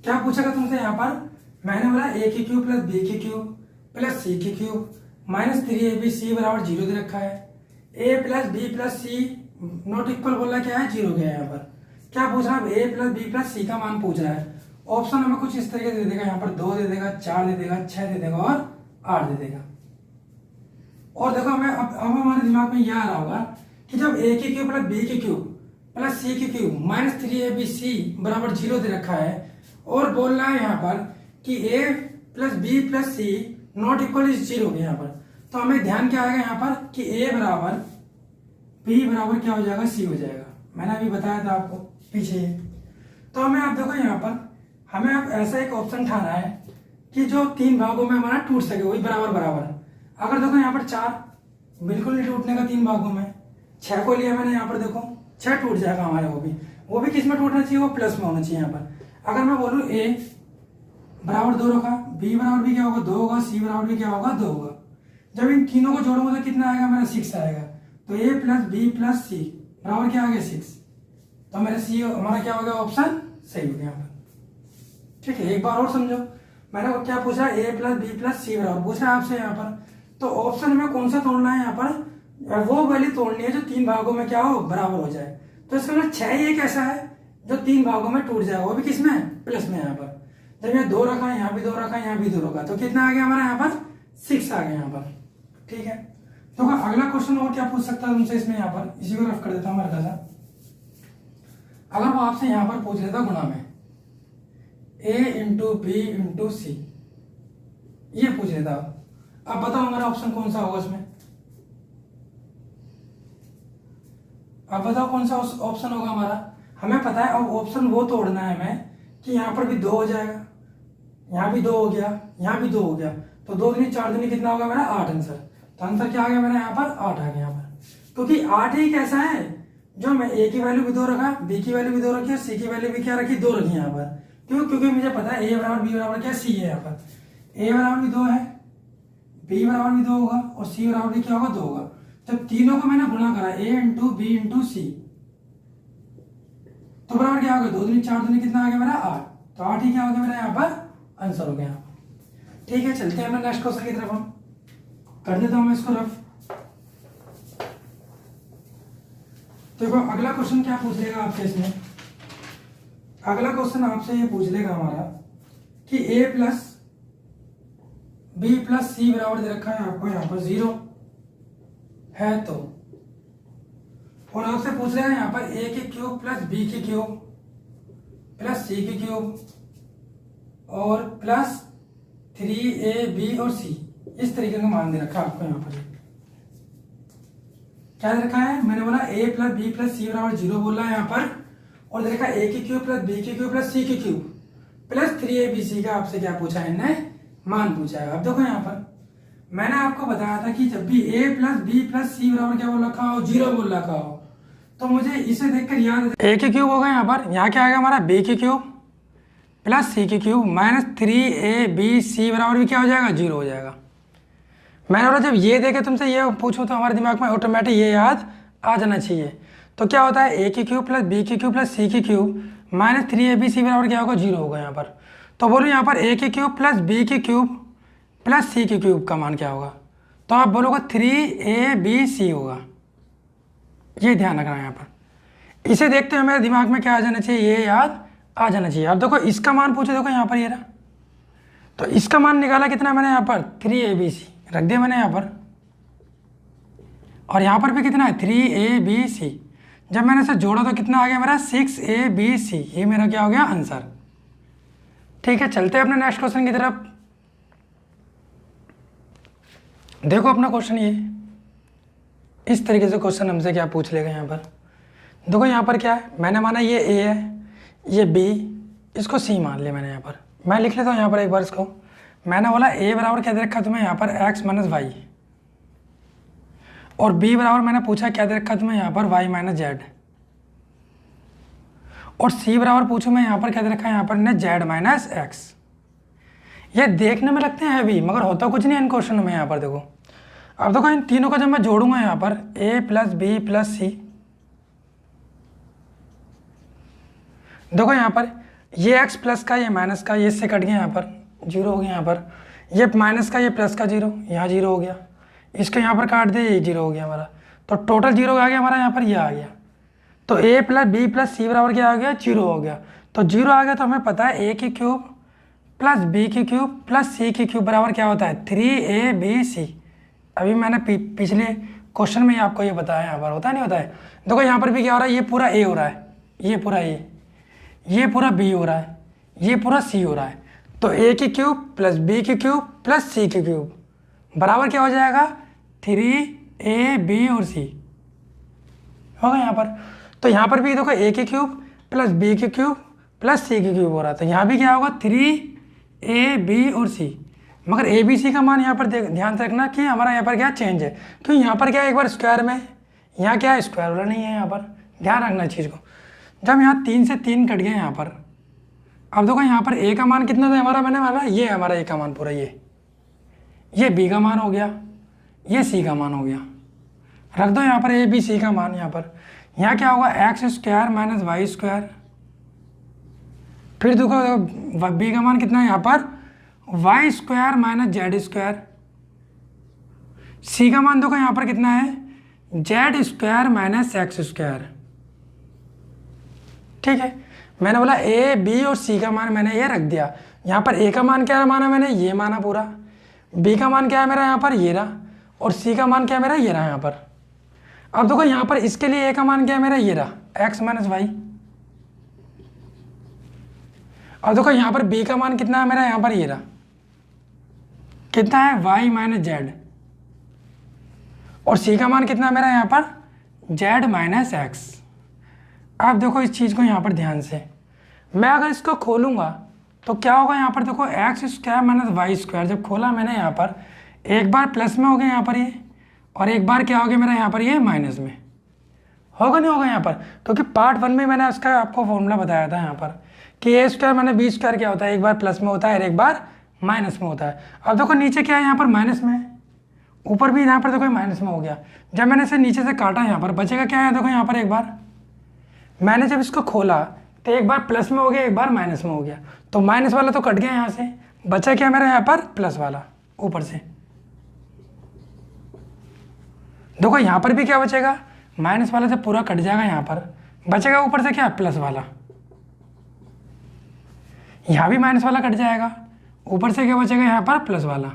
Speaker 1: क्या पूछेगा तुमसे यहाँ पर, मैंने बोला a की क्यूब प्लस बी की क्यूब प्लस सी की क्यूब माइनस 3abc बराबर 0 दे रखा है। a plus B plus c not equal बोल रहा क्या है, 0 गया यहाँ पर। क्या पूछ रहा है, a प्लस बी प्लस सी का मान पूछ रहा है। ऑप्शन हमें कुछ इस तरीके से दे देगा, यहाँ पर 2 दे देगा, 4 दे देगा, 6 दे देगा और 8 दे देगा। और देखो हमें अब हमारे दिमाग में यह आ रहा होगा कि जब a की क्यूब प्लस बी की क्यूब प्लस सी की क्यूब माइनस 3abc बराबर 0 दे रखा है, और बोल रहा है यहाँ पर कि a plus B plus c not equal is 0 यहाँ पर। तो हमें ध्यान क्या आएगा यहाँ पर कि a बराबर b बराबर क्या हो जाएगा, c हो जाएगा। मैंने अभी बताया था आपको पीछे। तो हमें आप देखो यहाँ पर हमें अब ऐसा एक ऑप्शन ठाना है कि जो 3 भागों में हमारा टूट सके, वही बराबर बराबर। अगर देखो यहाँ पर 4 बिल्कुल नहीं टूटने का 3 भागों में, 6 को लिया मैंने यहाँ पर, देखो 6 टूट जाएगा हमारे। वो भी किस में टूटना चाहिए, वो प्लस में होना चाहिए यहाँ पर। अगर मैं बोलूँ a बराबर 2 रखा, b बराबर भी क्या होगा 2 होगा, c बराबर भी क्या होगा 2 होगा। जब इन तीनों को जोड़ूंगा तो कितना आएगा, मेरा 6 आएगा। तो a प्लस बी प्लस सी बराबर क्या आ गया 6। तो मेरा सी हमारा क्या हो गया, ऑप्शन सही हो गया यहाँ पर, ठीक है। एक बार और समझो, मैंने क्या पूछा, a प्लस बी प्लस सी बराबर पूछा आपसे यहाँ पर। तो ऑप्शन में कौन सा तोड़ना है यहाँ पर, वो वैल्यू तोड़नी है जो 3 भागों में क्या हो, बराबर हो जाए। तो इसका मतलब 6 एक ऐसा है जो 3 भागों में टूट जाएगा, वो भी किसमें, प्लस में यहाँ पर। जब यहाँ 2 रखा, यहाँ भी 2 रखा, यहाँ भी 2 रखा, तो कितना आ गया हमारा यहाँ पर 6 आ गया यहाँ पर, ठीक है। तो अगला क्वेश्चन और क्या पूछ सकता है तुमसे इसमें, यहाँ पर इसी को रफ कर देता हूँ मैं हल्का। अगर वो आपसे यहाँ पर पूछ लेता गुणा में a इंटू बी इंटू सी, ये पूछ लेता, अब बताओ हमारा ऑप्शन कौन सा होगा इसमें। अब बताओ कौन सा ऑप्शन होगा हमारा। हमें पता है अब ऑप्शन वो तोड़ना है हमें कि यहाँ पर भी 2 हो जाएगा, यहाँ भी 2 हो गया, यहाँ भी 2 हो गया। तो 2 दूनी 4 दूनी कितना होगा मेरा 8 आंसर। तो आंसर क्या आ गया मेरा यहाँ पर 8 आ गया यहाँ पर, क्योंकि 8 ही कैसा है जो मैं ए की वैल्यू भी 2 रखा, बी की वैल्यू भी 2 रखी और सी की वैल्यू भी क्या रखी, 2 रखी यहाँ पर। क्यों? क्योंकि मुझे पता है ए बराबर बी बराबर क्या सी है। यहाँ पर ए बराबर भी 2 है, बी बराबर भी 2 होगा और सी बराबर भी क्या होगा, 2 होगा। जब तीनों को मैंने गुणा करा ए इंटू बी इंटू सी तो बराबर क्या हो गया, 2 दूनी 4 दूनी कितना आ गया मेरा 8। तो 8 ही क्या हो गया मेरा यहाँ पर आंसर हो गया। ठीक है, चलते हैं अपने नेक्स्ट क्वेश्चन की तरफ। हम कर देता हूं मैं इसको रफ। देखो अगला क्वेश्चन क्या पूछ लेगा आपसे इसमें। अगला क्वेश्चन आपसे ये पूछ लेगा हमारा कि a प्लस बी प्लस सी बराबर दे रखा है आपको यहाँ पर 0 है तो, और आपसे पूछ रहे हैं यहाँ पर a की क्यूब प्लस बी की क्यूब प्लस सी की क्यूब और प्लस 3ab और c, इस तरीके का मान दे रखा है आपको। यहाँ पर क्या दे रखा है, मैंने बोला a प्लस बी प्लस सी बराबर 0 बोला है यहाँ पर, और दे रखा है a की क्यूब प्लस बी की क्यूब प्लस सी की क्यूब प्लस 3abc का आपसे क्या पूछा है, इनने मान पूछा है। अब देखो यहाँ पर मैंने आपको बताया था कि जब भी a प्लस बी प्लस सी बराबर क्या बोल रखा हो, 0 बोल रखा हो, तो मुझे इसे देखकर याद a की क्यूब होगा यहाँ पर, यहाँ क्या आएगा हमारा b की क्यूब प्लस सी की क्यूब माइनस 3abc बराबर भी क्या हो जाएगा, 0 हो जाएगा। मैंने बोला जब ये देखे तुमसे ये पूछूं तो हमारे दिमाग में ऑटोमेटिक ये याद आ जाना चाहिए। तो क्या होता है a की क्यूब प्लस बी की क्यूब प्लस सी की क्यूब माइनस 3abc बराबर क्या होगा, 0 होगा यहाँ पर। तो बोलो यहाँ पर a की क्यूब प्लस बी की क्यूब प्लस सी की क्यूब का मान क्या होगा, तो आप बोलोगे 3abc होगा। ये ध्यान रखना है यहाँ पर। इसे देखते हुए मेरे दिमाग में क्या आ जाना चाहिए, ये याद आ जाना चाहिए। अब देखो इसका मान पूछो, देखो यहाँ पर ये रहा, तो इसका मान निकाला कितना मैंने यहाँ पर 3abc रख दिया मैंने यहाँ पर, और यहाँ पर भी कितना है 3abc। जब मैंने इसे जोड़ा तो कितना आ गया मेरा 6abc। ये मेरा क्या हो गया आंसर। ठीक है, चलते हैं अपने नेक्स्ट क्वेश्चन की तरफ। देखो अपना क्वेश्चन ये इस तरीके से क्वेश्चन हमसे क्या पूछ लेगा यहाँ पर। देखो यहाँ पर क्या है, मैंने माना ये a है, ये b, इसको c मान लिया मैंने। यहाँ पर मैं लिख लेता हूँ यहाँ पर एक बार इसको। मैंने बोला a बराबर क्या दे रखा तुम्हें यहाँ पर x माइनस वाई, और b बराबर मैंने पूछा क्या दे रखा तुम्हें यहाँ पर y माइनस जेड, और c बराबर पूछूं मैं यहाँ पर क्या दे रखा है यहाँ पर ने z माइनस एक्स। ये देखने में लगते हैं हैवी मगर होता कुछ नहीं इन क्वेश्चन में। यहाँ पर देखो, अब देखो इन तीनों का जब मैं जोड़ूंगा यहाँ पर a प्लस बी प्लस सी, देखो यहाँ पर ये x प्लस का ये माइनस का ये इससे कट गया, यहाँ पर 0 हो गया। यहाँ पर ये माइनस का ये प्लस का 0, यहाँ 0 हो गया। इसको यहाँ पर काट दिया, ये 0 हो गया हमारा। तो टोटल 0 आ गया हमारा यहाँ पर, ये आ गया। तो a प्लस बी प्लस सी बराबर क्या आ गया, 0 हो गया। तो 0 आ गया तो हमें पता है a की क्यूब प्लस बी की क्यूब प्लस सी की क्यूब बराबर क्या होता है 3abc। अभी मैंने पिछले क्वेश्चन में ही आपको ये बताया, यहाँ पर होता नहीं होता है। देखो यहाँ पर भी क्या हो रहा है, ये पूरा a हो रहा है, ये पूरा a, ये पूरा b हो रहा है, ये पूरा c हो रहा है। तो a की क्यूब प्लस बी की क्यूब प्लस सी की क्यूब बराबर क्या हो जाएगा 3ab और c होगा यहाँ पर। तो यहाँ पर भी देखो a की क्यूब प्लस बी की क्यूब प्लस सी की क्यूब हो रहा है, तो यहाँ भी क्या होगा 3ab और c। मगर ए बी सी का मान यहाँ पर ध्यान से रखना कि हमारा यहाँ पर क्या चेंज है, क्योंकि यहाँ पर क्या है एक बार स्क्वायर में, यहाँ क्या है स्क्वायर वाला नहीं है। यहाँ पर ध्यान रखना चीज़ को। जब यहाँ 3 से 3 कट गए यहाँ पर, अब देखो यहाँ पर a का मान कितना था हमारा, मैंने माना ये हमारा a का मान पूरा, ये b का मान हो गया, ये c का मान हो गया। रख दो यहाँ पर a b c का मान। यहाँ क्या होगा x square minus y square, फिर देखो b का मान कितना है यहाँ पर y square minus z square, c का मान देखो यहाँ पर कितना है z square minus x square. ठीक है, मैंने बोला a b और c का मान मैंने ये रख दिया। यहाँ पर a का मान क्या माना मैंने, ये माना पूरा। b का मान क्या है मेरा यहाँ पर, ये रहा। और c का मान क्या है मेरा, ये रहा यहाँ पर। अब देखो यहाँ पर इसके लिए a का मान क्या है मेरा, ये रहा x माइनस वाई। अब देखो यहाँ पर b का मान कितना है मेरा, यहाँ पर ये रहा कितना है y माइनस जेड, और c का मान कितना है मेरा यहाँ पर z माइनस एक्स। अब देखो इस चीज़ को यहाँ पर ध्यान से, मैं अगर इसको खोलूँगा तो क्या होगा यहाँ पर देखो x square minus y square. जब खोला मैंने यहाँ पर एक बार प्लस में हो गया यहाँ पर ये, और एक बार क्या हो गया मेरा यहाँ पर ये माइनस में होगा नहीं होगा यहाँ पर, क्योंकि पार्ट 1 में मैंने उसका आपको फॉर्मूला बताया था यहाँ पर कि ए स्क्वायर माने बी स्क्वायर क्या होता है, एक बार प्लस में होता है और एक बार माइनस में होता है। अब देखो नीचे क्या है यहाँ पर माइनस में, ऊपर भी यहाँ पर देखो माइनस में हो गया। जब मैंने इसे नीचे से काटा यहाँ पर बचेगा क्या है, देखो यहाँ पर एक बार मैंने जब इसको खोला तो एक बार प्लस में हो गया एक बार माइनस में हो गया, तो माइनस वाला तो कट गया यहाँ से, बचा क्या मेरा यहाँ पर प्लस वाला ऊपर से। देखो यहाँ पर भी क्या बचेगा, माइनस वाला से पूरा कट जाएगा, यहाँ पर बचेगा ऊपर से क्या प्लस वाला, यहाँ भी माइनस वाला कट जाएगा, ऊपर से क्या बचेगा यहाँ पर प्लस वाला।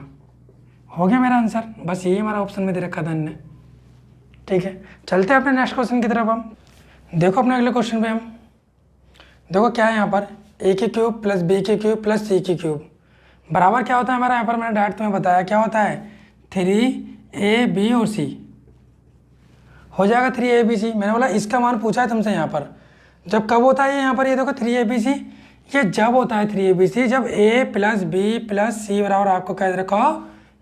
Speaker 1: हो गया मेरा आंसर, बस यही हमारा ऑप्शन में दे रखा था इनने। ठीक है, चलते हैं अपने नेक्स्ट क्वेश्चन की तरफ। हम देखो अपने अगले क्वेश्चन पे हम देखो क्या है यहाँ पर, ए की क्यूब प्लस बी की क्यूब प्लस सी की क्यूब बराबर क्या होता है हमारा, यहाँ पर मैंने डायरेक्ट तुम्हें बताया क्या होता है 3ab और सी हो जाएगा 3abc। मैंने बोला इसका मान पूछा है तुमसे यहाँ पर, जब कब होता है यहाँ पर, ये देखो 3abc ये जब होता है 3abc जब a प्लस बी प्लस सी बराबर आपको क्या दे रखा हो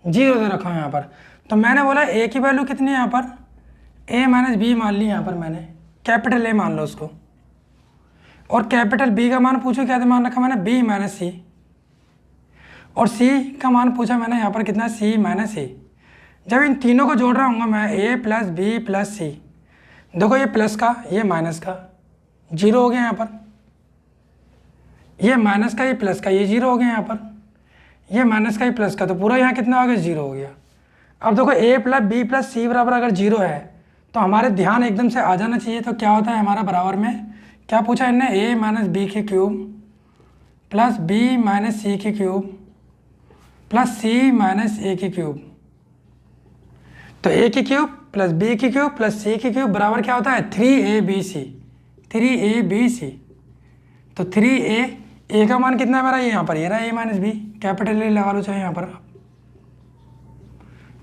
Speaker 1: 0 दे रखा हो यहाँ पर। तो मैंने बोला a की वैल्यू कितनी है यहाँ पर, a माइनस बी मान ली यहाँ पर मैंने, कैपिटल A मान लो उसको, और कैपिटल B का मान पूछो क्या मान रखा मैंने b माइनस सी, और c का मान पूछा मैंने यहाँ पर कितना c माइनस सी। जब इन तीनों को जोड़ रहा हूँ मैं a प्लस बी प्लस सी, देखो ये प्लस का ये माइनस का 0 हो गया यहाँ पर, ये माइनस का ये प्लस का ये 0 हो गया यहाँ पर, ये माइनस का ये प्लस का, तो पूरा यहाँ कितना हो गया 0 हो गया। अब देखो a प्लस बी प्लस सी बराबर अगर 0 है तो हमारे ध्यान एकदम से आ जाना चाहिए। तो क्या होता है हमारा बराबर में, क्या पूछा इनने a माइनस बी की क्यूब प्लस बी माइनस सी की क्यूब प्लस सी माइनस ए की क्यूब। तो a की क्यूब प्लस b की क्यूब प्लस c की क्यूब बराबर क्या होता है 3abc, 3abc। तो 3a का मान कितना है मेरा, ये यहाँ पर ये रहा a minus b, capital A लगा लो चाहे यहाँ पर।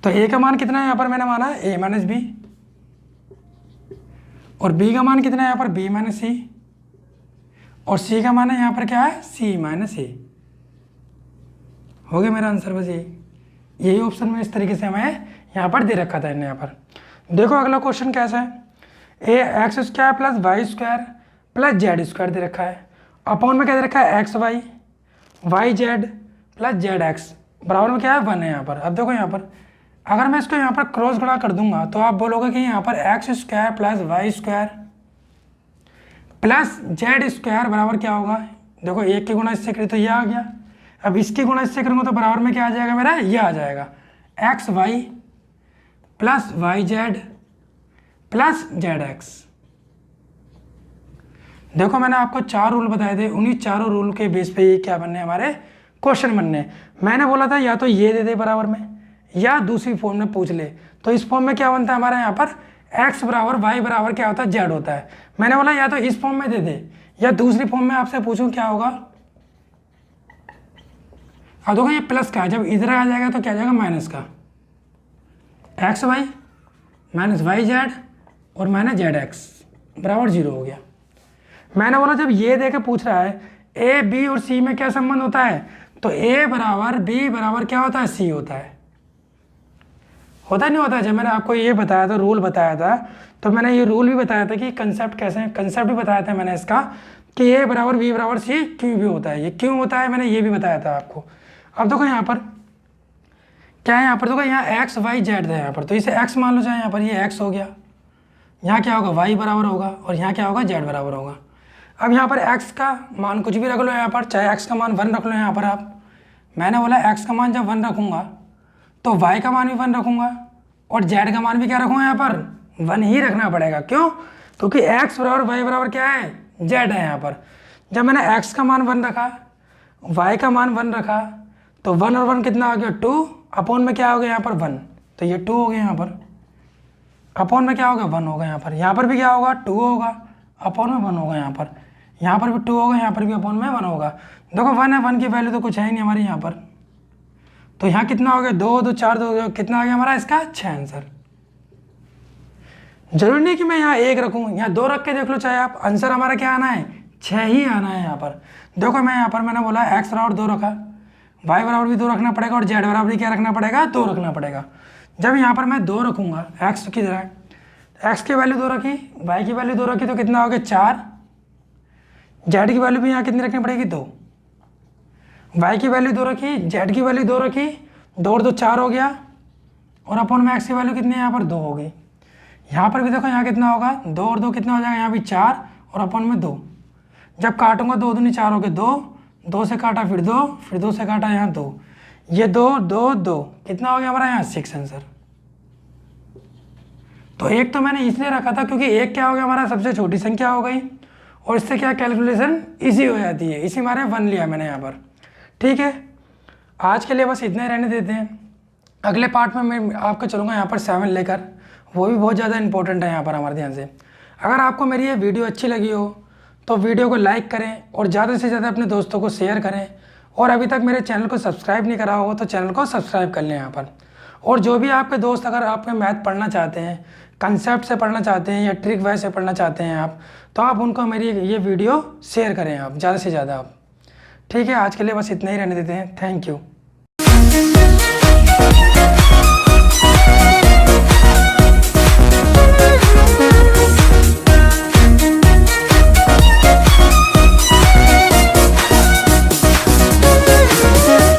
Speaker 1: तो a का मान कितना है यहाँ पर मैंने माना है a माइनस बी, और b का मान कितना है यहाँ पर b माइनस सी, और c का मान है यहाँ पर क्या है c माइनस ए। हो गया मेरा आंसर, बस यही ऑप्शन में इस तरीके से हमें यहाँ पर दे रखा था इन्हें। यहाँ पर देखो अगला क्वेश्चन कैसा है, a x square plus y square plus z square दे रखा है, अपॉन में क्या दे रखा है x y y z plus z x बराबर में क्या है 1 है यहाँ पर। अब देखो यहाँ पर अगर मैं इसको यहाँ पर क्रॉस गुणा कर दूंगा तो आप बोलोगे कि यहाँ पर x square plus y square plus z square बराबर क्या होगा, देखो एक की गुणा इससे करी तो ये आ गया, अब इसकी गुणा इससे करूँगा तो बराबर में क्या आ जाएगा मेरा, ये आ जाएगा x y plus y z plus z x. देखो मैंने आपको 4 रूल बताए थे, उन्हीं चारों रूल के बेस पे ये क्या बनने हमारे क्वेश्चन बनने। मैंने बोला था या तो ये दे दे बराबर में या दूसरी फॉर्म में पूछ ले, तो इस फॉर्म में क्या बनता है हमारा यहाँ पर x बराबर वाई बराबर क्या होता है जेड होता है। मैंने बोला या तो इस फॉर्म में दे दे या दूसरी फॉर्म में आपसे पूछूं क्या होगा। अब देखो ये प्लस का जब इधर आ जाएगा तो क्या जाएगा माइनस का, x y minus y z और माइनस जेड एक्स बराबर 0 हो गया। मैंने बोला जब ये देके पूछ रहा है ए बी और सी में क्या संबंध होता है, तो ए बराबर बी बराबर क्या होता है सी होता है, होता नहीं होता। जब मैंने आपको ये बताया था रूल बताया था तो मैंने ये रूल भी बताया था कि कंसेप्ट कैसे, कंसेप्ट भी बताया था मैंने इसका कि ए बराबर बी बराबर सी क्यों भी होता है, ये क्यों होता है मैंने ये भी बताया था आपको। अब देखो यहाँ पर क्या है, यहाँ पर देखो यहाँ एक्स वाई जेड है यहाँ पर, तो इसे एक्स मान लो चाहे यहाँ पर ये एक्स हो गया, यहाँ क्या होगा वाई बराबर होगा और यहाँ क्या होगा जेड बराबर होगा। अब यहाँ पर x का मान कुछ भी रख लो यहाँ पर, चाहे x का मान 1 रख लो यहाँ पर आप। मैंने बोला x का मान जब 1 रखूँगा तो y का मान भी 1 रखूँगा और z का मान भी क्या रखूँगा यहाँ पर 1 ही रखना पड़ेगा। क्यों, क्योंकि x बराबर y बराबर क्या है z है यहाँ पर। जब मैंने x का मान 1 रखा y का मान 1 रखा तो 1 और 1 कितना हो गया 2, अपॉन में क्या हो गया यहाँ पर 1, तो ये 2 हो गया यहाँ पर, अपॉन में क्या होगा 1 होगा यहाँ पर भी क्या होगा 2 होगा, अपॉन में 1 होगा यहाँ पर भी 2 होगा, यहाँ पर भी अपॉन में 1 होगा। देखो 1 है, 1 की वैल्यू तो कुछ है ही नहीं हमारी यहाँ पर, तो यहाँ कितना हो गया 2 2 4 2 कितना आ गया हमारा इसका 6 आंसर। जरूरी नहीं कि मैं यहाँ 1 रखूँ, यहाँ 2 रख के देख लो चाहे आप, आंसर हमारा क्या आना है 6 ही आना है यहाँ पर। देखो मैं यहाँ पर मैंने बोला x बराबर 2 रखा, y बराबर भी 2 रखना पड़ेगा और z बराबर भी क्या रखना पड़ेगा 2 रखना पड़ेगा। जब यहाँ पर मैं 2 रखूँगा x की जगह, एक्स की वैल्यू 2 रखी, वाई की वैल्यू 2 रखी तो कितना हो गया 4, जेड की वैल्यू भी यहाँ कितनी रखनी पड़ेगी 2, वाई की वैल्यू 2 रखी, जेड की वैल्यू 2 रखी, 2 और 2 4 हो गया, और अपॉन में एक्स की वैल्यू कितनी है यहाँ पर 2 हो गई। यहाँ पर भी देखो यहाँ कितना होगा 2 और 2 कितना हो जाएगा यहाँ भी 4 और अपॉन में 2, जब काटूंगा 2 दूनी 4 हो गए 2, 2 से काटा फिर 2, फिर 2 से काटा यहाँ 2, ये 2 2 2 कितना हो गया हमारा यहाँ 6 आंसर। तो एक तो मैंने इसलिए रखा था क्योंकि एक क्या हो गया हमारा सबसे छोटी संख्या हो गई, और इससे क्या कैलकुलेशन इजी हो जाती है, इसी मारे 1 लिया मैंने यहाँ पर। ठीक है, आज के लिए बस इतना ही रहने देते हैं। अगले पार्ट में मैं आपको चलूँगा यहाँ पर 7 लेकर, वो भी बहुत ज़्यादा इंपॉर्टेंट है यहाँ पर हमारे ध्यान से। अगर आपको मेरी ये वीडियो अच्छी लगी हो तो वीडियो को लाइक करें और ज़्यादा से ज़्यादा अपने दोस्तों को शेयर करें, और अभी तक मेरे चैनल को सब्सक्राइब नहीं करा हो तो चैनल को सब्सक्राइब कर लें यहाँ पर। और जो भी आपके दोस्त अगर आपके मैथ पढ़ना चाहते हैं, कंसेप्ट से पढ़ना चाहते हैं या ट्रिक वाइज से पढ़ना चाहते हैं आप, तो आप उनको मेरी ये वीडियो शेयर करें आप ज़्यादा से ज़्यादा आप। ठीक है, आज के लिए बस इतना ही रहने देते हैं। Thank you.